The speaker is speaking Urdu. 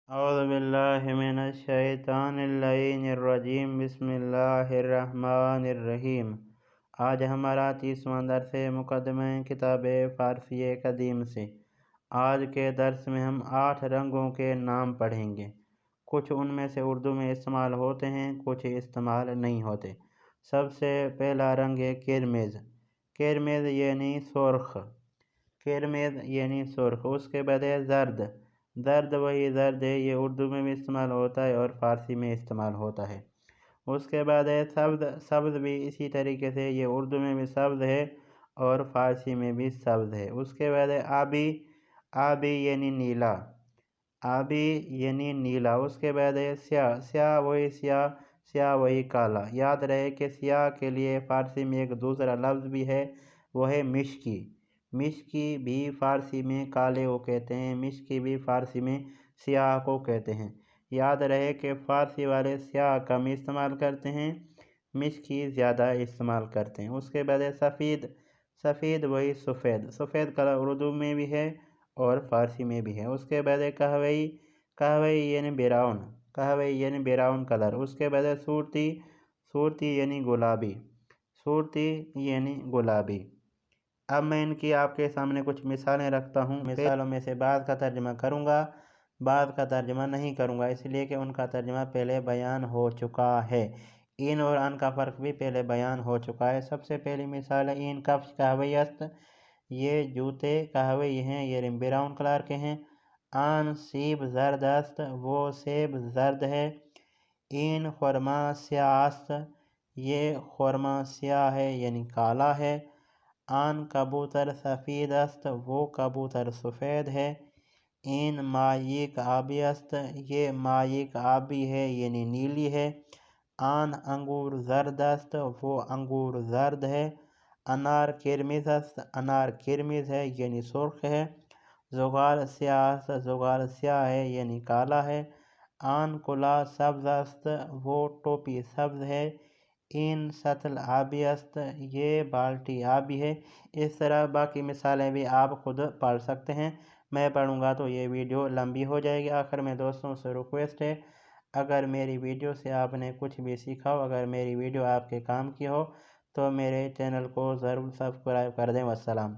اعوذ باللہ من الشیطان اللعین الرجیم بسم اللہ الرحمن الرحیم۔ آج ہمارا 30واں درس مقدمہ کتاب فارسی قدیم سے۔ آج کے درس میں ہم 8 رنگوں کے نام پڑھیں گے۔ کچھ ان میں سے اردو میں استعمال ہوتے ہیں، کچھ استعمال نہیں ہوتے۔ سب سے پہلا رنگ ہے کرمیز۔ کرمیز یعنی سرخ، کرمیز یعنی سرخ۔ اس کے بعد ہے زرد۔ زرد وہی زرد ہے، یہ اردو میں بھی استعمال ہوتا ہے اور فارسی میں استعمال ہوتا ہے۔ اس کے بعد ہے سبز۔ سبز بھی اسی طریقے سے، یہ اردو میں بھی سبز ہے اور فارسی میں بھی سبز ہے۔ اس کے بعد ہے آبی۔ آبی یعنی نیلا، آبی یعنی نیلا۔ اس کے بعد ہے سیاہ۔ سیاہ وہی سیاہ، سیاہ وہی کالا۔ یاد رہے کہ سیاہ کے لیے فارسی میں ایک دوسرا لفظ بھی ہے، وہ ہے مشکی۔ مشکی بھی فارسی میں کالے کو کہتے ہیں، مشکی بھی فارسی میں سیاہ کو کہتے ہیں۔ یاد رہے کہ فارسی والے سیاہ کم استعمال کرتے ہیں، مشکی زیادہ استعمال کرتے ہیں۔ اس کے بعد ہے سفید۔ سفید وہی سفید، سفید کلر اردو میں بھی ہے اور فارسی میں بھی ہے۔ اس کے بعد ہے قہوئی۔ قہوئی یعنی براؤن، قہوئی یعنی براؤن کلر۔ اس کے بعد ہے صورتی۔ صورتی یعنی گلابی، صورتی یعنی گلابی۔ اب میں ان کی آپ کے سامنے کچھ مثالیں رکھتا ہوں۔ مثالوں میں سے بعض کا ترجمہ کروں گا، بعض کا ترجمہ نہیں کروں گا، اس لیے کہ ان کا ترجمہ پہلے بیان ہو چکا ہے۔ این اور ان کا فرق بھی پہلے بیان ہو چکا ہے۔ سب سے پہلی مثال ہے این کفش قہوئی است۔ یہ جوتے قہوئی ہیں، یہ براؤن کلر کے ہیں۔ آن سیب زرد است، وہ سیب زرد ہے۔ این خرما سیاہ است، یہ خرما سیاہ ہے یعنی کالا ہے۔ آن کبوتر سفید است، وہ کبوتر سفید ہے۔ این ماییک آبی است، یہ ماییک آبی ہے یعنی نیلی ہے۔ آن انگور زرد است، وہ انگور زرد ہے۔ انار کرمیز است، انار کرمیز ہے یعنی سرخ ہے۔ زغال سیاہ است، زغال سیاہ ہے یعنی کالا ہے۔ آن کلاه سبز است، وہ ٹوپی سبز ہے۔ این سطل آبی است، یہ بالٹی آبی ہے۔ اس طرح باقی مثالیں بھی آپ خود پڑھ سکتے ہیں، میں پڑھوں گا تو یہ ویڈیو لمبی ہو جائے گی۔ آخر میں دوستوں سے ریکویسٹ ہے، اگر میری ویڈیو سے آپ نے کچھ بھی سیکھا ہو، اگر میری ویڈیو آپ کے کام کی ہو تو میرے چینل کو ضرور سبسکرائب کر دیں۔ والسلام۔